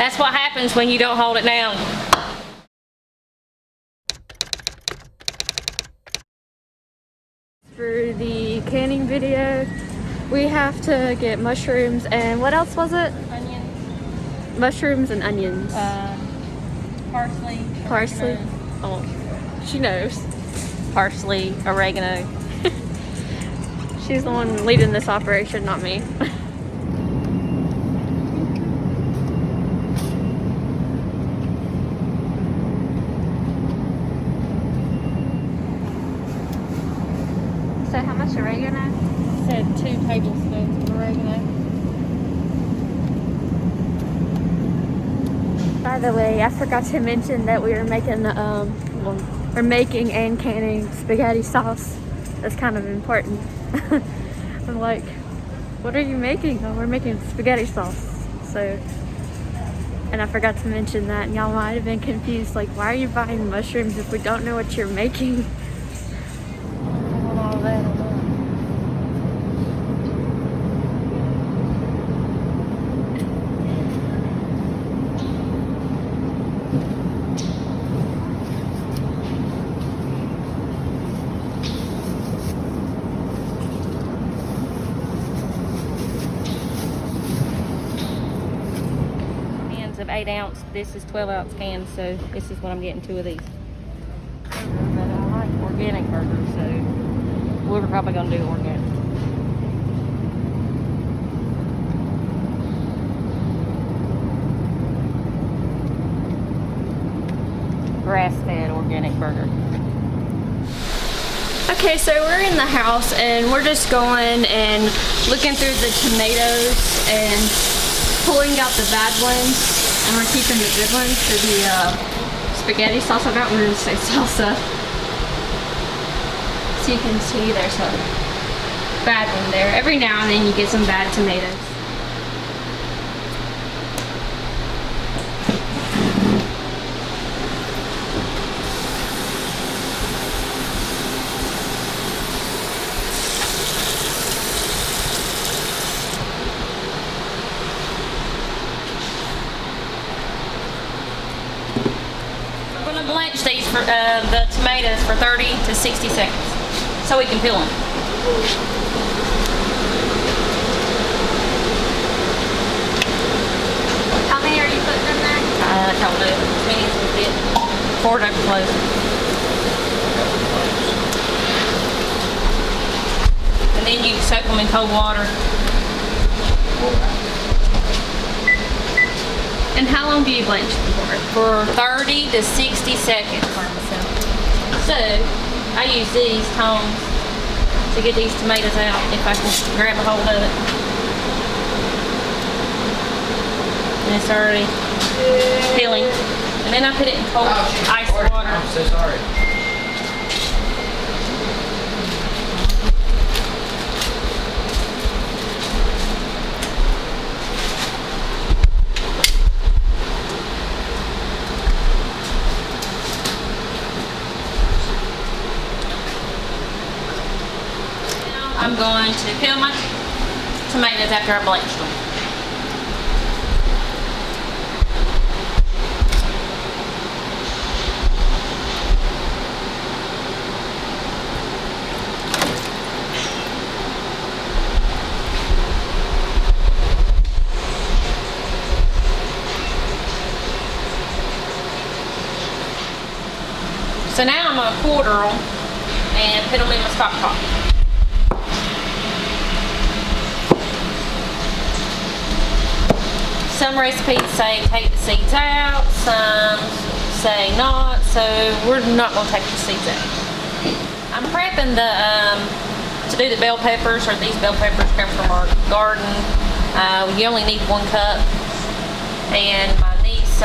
That's what happens when you don't hold it down. For the canning video, we have to get mushrooms and what else was it? Onions. Mushrooms and onions. Parsley. Parsley. Oregano. Oh, she knows. Parsley, oregano. She's the one leading this operation, not me. So how much oregano? Said 2 tablespoons of oregano. By the way, I forgot to mention that we were making we're making and canning spaghetti sauce. That's kind of important. I'm like, what are you making? Oh, we're making spaghetti sauce. So, and I forgot to mention that, and y'all might have been confused, like, why are you buying mushrooms if we don't know what you're making? All that. Of 8-ounce. This is 12-ounce cans, so this is what I'm getting 2 of these. But I like organic burgers, so we're probably gonna do organic. Grass-fed organic burger. Okay, so we're in the house and we're just going and looking through the tomatoes and pulling out the bad ones. And we're keeping the good ones for the spaghetti sauce. I got to say salsa. So you can see there's a bad one there. Every now and then you get some bad tomatoes. Blanch these for the tomatoes for 30 to 60 seconds so we can peel them. How many are you putting in there? I don't know. As many as we fit. 4 to close. And then you soak them in cold water. And how long do you blanch them for? For 30 to 60 seconds. So, I use these tongs to get these tomatoes out if I can grab a hold of it. And it's already peeling. And then I put it in cold ice water. I'm so sorry. I'm going to peel my tomatoes after I blanched them. So now I'm going to quarter them and put them in my stock pot. Some recipes say take the seeds out, some say not, so we're not going to take the seeds out. I'm prepping to do the bell peppers, or these bell peppers come from our garden. You only need 1 cup, and my niece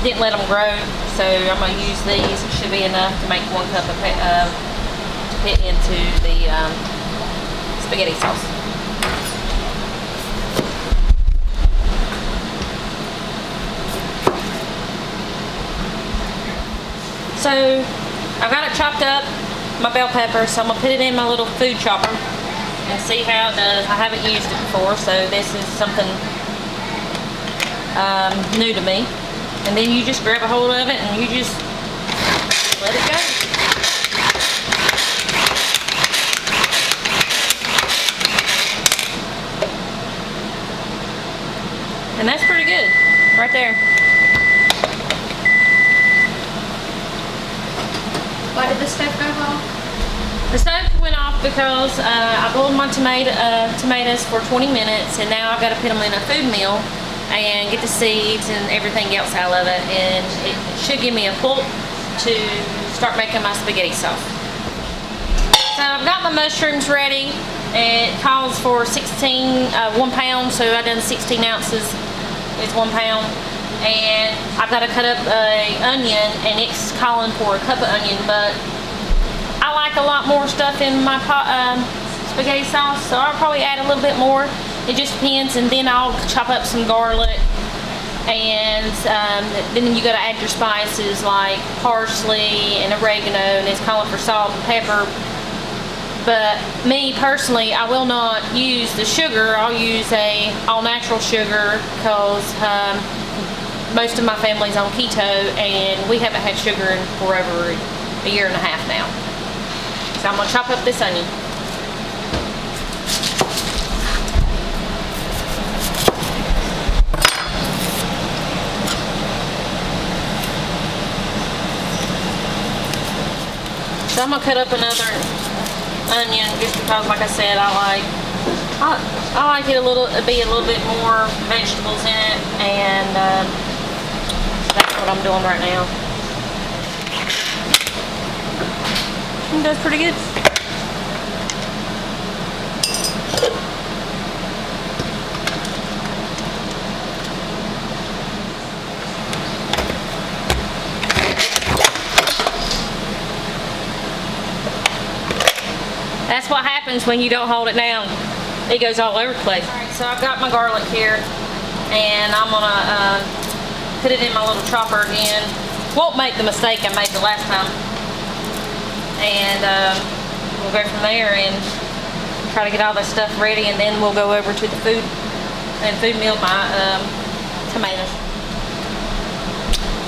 didn't let them grow, so I'm going to use these. It should be enough to make 1 cup of to put into the spaghetti sauce. So I've got it chopped up, my bell pepper, so I'm going to put it in my little food chopper and see how it does. I haven't used it before, so this is something new to me. And then you just grab a hold of it and you just let it go. And that's pretty good, right there. Why did the stove go off? The stove went off because I boiled my tomatoes for 20 minutes, and now I've got to put them in a food meal and get the seeds and everything else out of it, and it should give me a pulp to start making my spaghetti sauce. So I've got my mushrooms ready. It calls for 1 pound, so I've done 16 ounces is 1 pound. And I've got to cut up an onion, and it's calling for a cup of onion, but I like a lot more stuff in my spaghetti sauce, so I'll probably add a little bit more. It just depends, and then I'll chop up some garlic, and then you got to add your spices like parsley and oregano, and it's calling for salt and pepper. But me personally, I will not use the sugar. I'll use a all-natural sugar because most of my family's on keto, and we haven't had sugar in for over a year and a half now. So I'm gonna chop up this onion. So I'm gonna cut up another onion just because, like I said, I like it be a little bit more vegetables in it, and that's what I'm doing right now. It does pretty good. That's what happens when you don't hold it down. It goes all over the place. Alright, so I've got my garlic here, and I'm gonna put it in my little chopper again. Won't make the mistake I made the last time. And we'll go from there and try to get all this stuff ready, and then we'll go over to the food meal my tomatoes.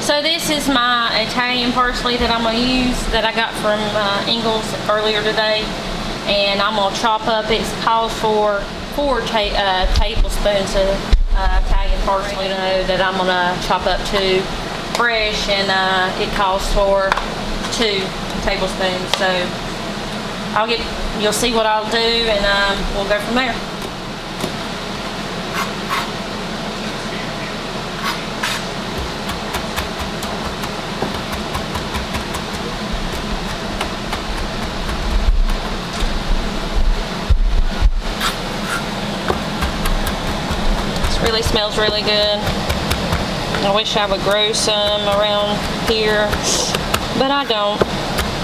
So this is my Italian parsley that I'm gonna use that I got from Ingles earlier today, and I'm gonna chop up. It calls for 4 tablespoons of Italian parsley that I'm gonna chop up to fresh, and it calls for 2 tablespoons. So you'll see what I'll do, and we'll go from there. This really smells really good. I wish I would grow some around here, but I don't.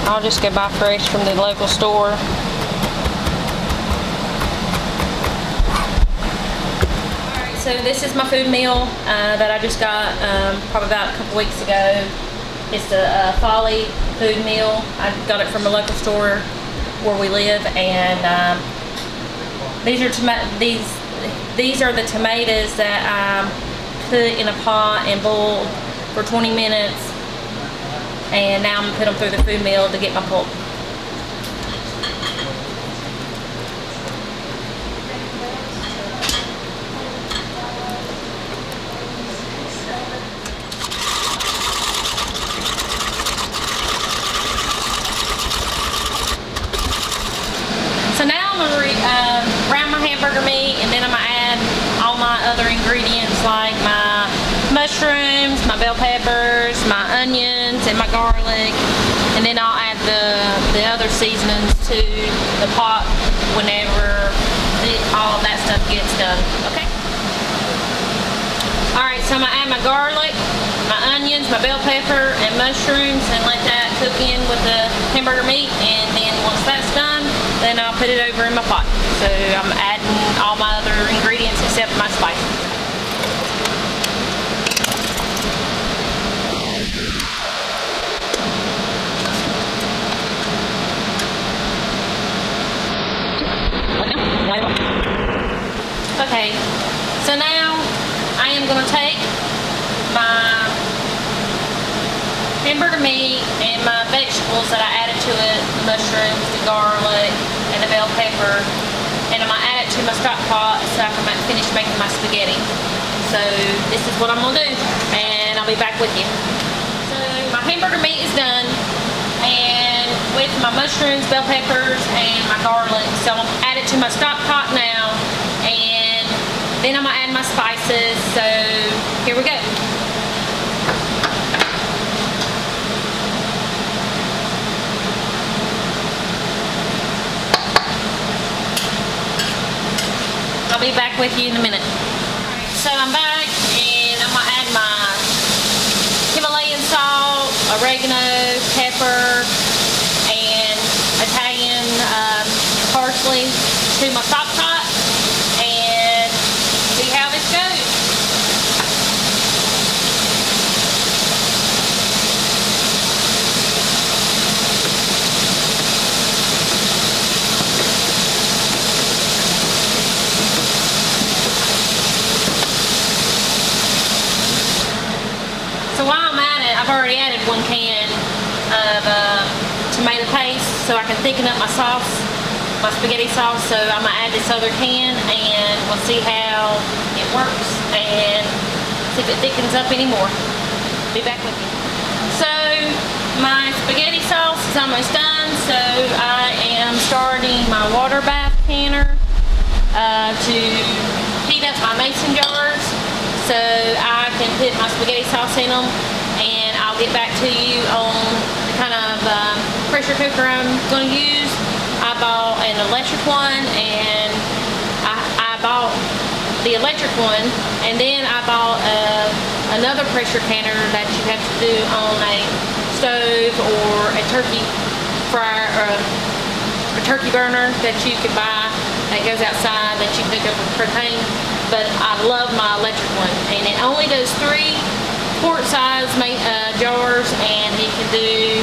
I'll just go buy fresh from the local store. Alright, so this is my food meal that I just got probably about a couple weeks ago. It's the Folly food meal. I got it from a local store where we live, and these are the tomatoes that I put in a pot and boiled for 20 minutes. And now I'm gonna put them through the food mill to get my pulp. So now I'm gonna brown my hamburger meat, and then I'm gonna add all my other ingredients like my mushrooms, my bell peppers, my onions, and my garlic, and then I'll add the other seasonings to the pot whenever all of that stuff gets done. Okay. All right, so I'm gonna add my garlic, my onions, my bell pepper, and mushrooms, and let that cook in with the hamburger meat. And then once that's done, then I'll put it over in my pot. So I'm adding all my other ingredients except my spices. Okay, so now I am going to take my hamburger meat and my vegetables that I added to it, the mushrooms, the garlic, and the bell pepper. And I'm gonna add it to my stock pot so I can finish making my spaghetti. So this is what I'm gonna do, and I'll be back with you. So my hamburger meat is done, and with my mushrooms, bell peppers, and my garlic. So I'm gonna add it to my stock pot now, and then I'm gonna add my spices. So here we go. I'll be back with you in a minute. So I'm back, and I'm gonna add my Himalayan salt, oregano, pepper, and Italian parsley to my stock pot, and see how this goes. So while I'm at it, I've already added 1 can of tomato paste so I can thicken up my sauce, my spaghetti sauce. So I'm gonna add this other can, and we'll see how it works and see if it thickens up anymore. Be back with you. So my spaghetti sauce is almost done. So I am starting my water bath canner to heat up my mason jars, so I can put my spaghetti sauce in them, and I'll get back to you on the kind of pressure cooker I'm going to use. I bought an electric one, and I bought the electric one, and then I bought another pressure canner that you have to do on a stove or a turkey fryer, or a turkey burner that you can buy that goes outside that you can cook up with propane. But I love my electric one, and it only does 3 quart size jars, and it can do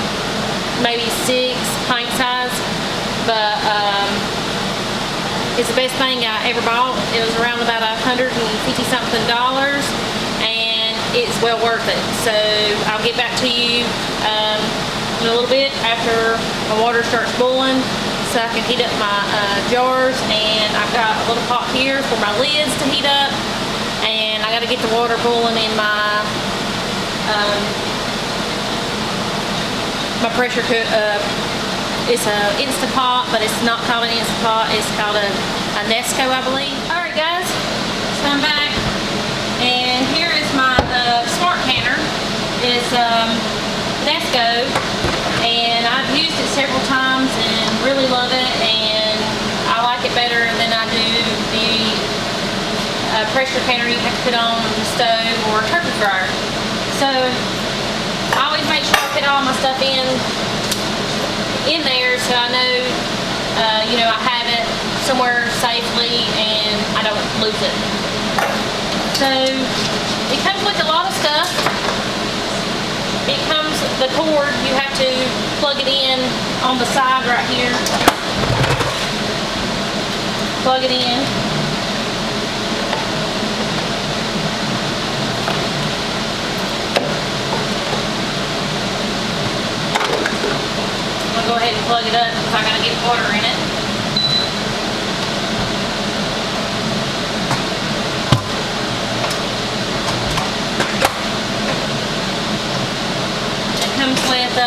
maybe 6 pint size. But it's the best thing I ever bought. It was around about $150 something, and it's well worth it. So I'll get back to you in a little bit after my water starts boiling, so I can heat up my jars. And I've got a little pot here for my lids to heat up, and I got to get the water boiling in my my pressure cook. It's an Instant Pot, but it's not called an Instant Pot. It's called a Nesco, I believe. All right, guys, so I'm back, and here is my smart canner. It's Nesco, and I've used it several times and really love it, and I like it better than I do the pressure canner you have to put on the stove or a turkey fryer. So I always make sure I put all my stuff in there, so I know you know, I have it somewhere safely and I don't lose it. So it comes with a lot of stuff. It comes, the cord, you have to plug it in on the side right here. Plug it in. I'm gonna go ahead and plug it up because I gotta get water in it. It comes with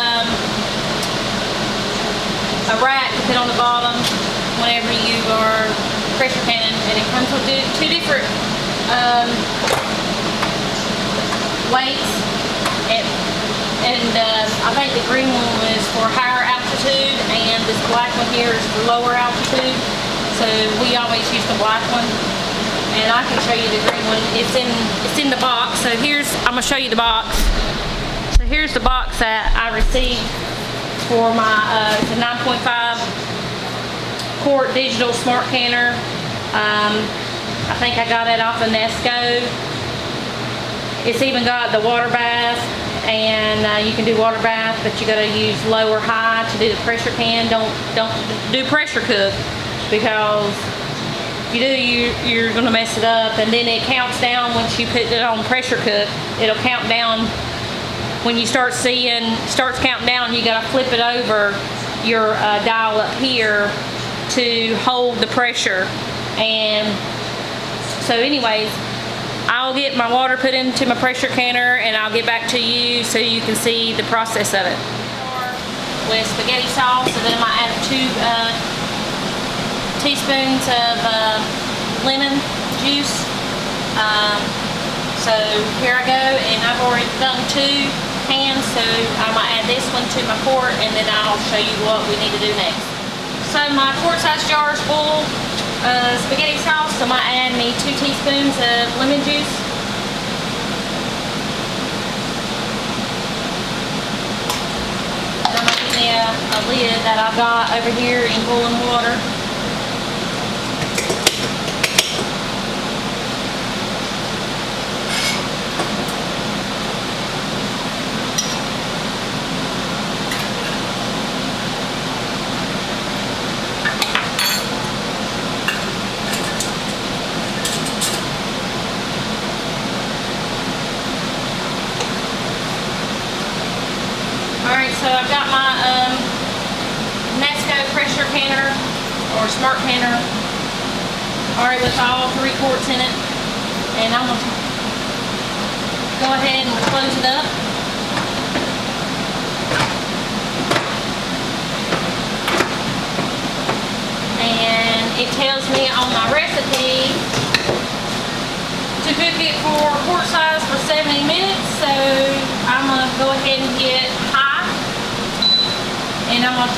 a rack to put on the bottom whenever you are pressure canning, and it comes with 2 different weights. And I think the green one is for higher altitude, and this black one here is for lower altitude. So we always use the black one, and I can show you the green one. It's in the box. So I'm gonna show you the box. So here's the box that I received for my the 9.5 quart digital smart canner. I think I got it off of Nesco. It's even got the water bath, and you can do water bath, but you got to use low or high to do the pressure can. Don't do pressure cook, because you do, you're gonna mess it up. And then it counts down once you put it on pressure cook. It'll count down. When you start seeing, starts counting down, you gotta flip it over your dial up here to hold the pressure. And so anyways, I'll get my water put into my pressure canner and I'll get back to you so you can see the process of it. With spaghetti sauce, and then I might add 2 teaspoons of lemon juice. So here I go, and I've already done 2 pans, so I might add this one to my quart, and then I'll show you what we need to do next. So my quart-size jar is full of spaghetti sauce, so I might add me 2 teaspoons of lemon juice. And I'm going to get me a lid that I've got over here in boiling water. So I've got my Nesco pressure canner or smart canner already with all 3 quarts in it, and I'm going to go ahead and close it up. And it tells me on my recipe to cook it for quart size for 70 minutes, so I'm going to go ahead and get high. And I'm going to,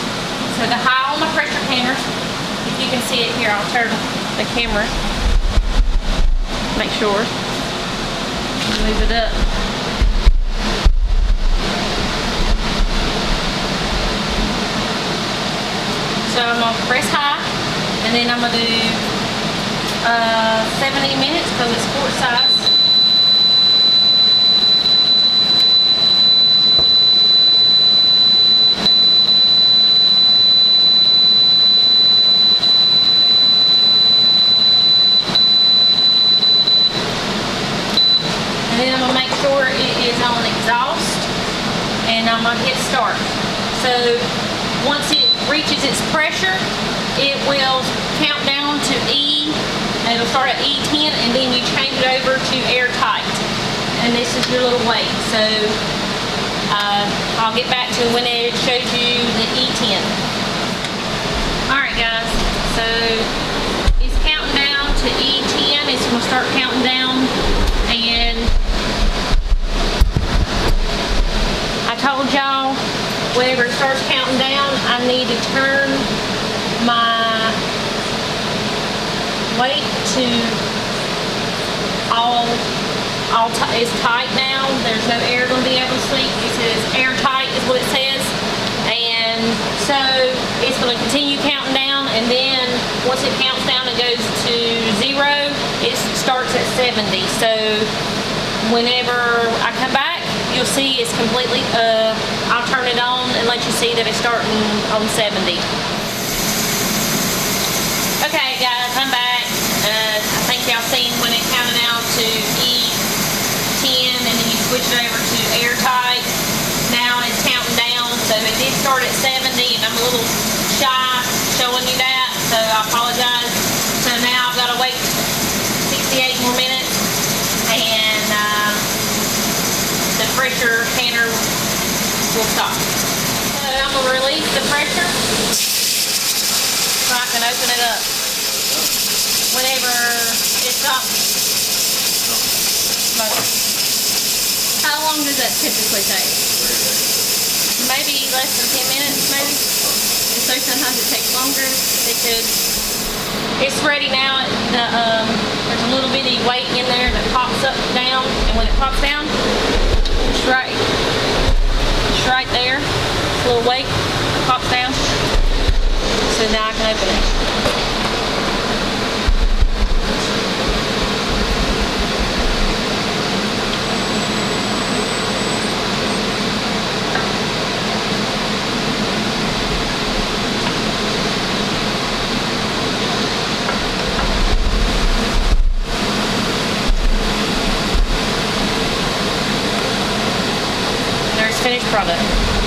so the high on my pressure canner, if you can see it here, I'll turn the camera, make sure, move it up. So I'm going to press high, and then I'm going to do 70 minutes because it's quart size. And then I'm going to make sure it is on exhaust, and I'm going to hit start. So once it reaches its pressure, it will count down to E, and it'll start at E10, and then you change it over to airtight. And this is your little weight. So I'll get back to when it shows you the E10. Alright guys, so it's counting down to E10. It's going to start counting down, and I told y'all whenever it starts counting down, I need to turn my weight to it's tight now. There's no air going to be able to sleep. It says airtight is what it says. And so it's going to continue counting down, and then once it counts down and goes to 0, it starts at 70. So whenever I come back, you'll see it's completely, I'll turn it on and let you see that it's starting on 70. Okay guys, I'm back. I think y'all seen when it counted out to E10, and then you switch it over to airtight. Now it's counting down, so it did start at 70, and I'm a little shy showing you that, so I apologize. So now I've got to wait 68 more minutes, and the pressure canner will stop. So I'm going to release the pressure so I can open it up whenever it stops smoking. How long does that typically take? Maybe less than 10 minutes, maybe. And so sometimes it takes longer because it's ready now. There's a little bitty weight in there that pops up down, and when it pops down, it's right there. It's a little weight pops down. So now I can open it. product.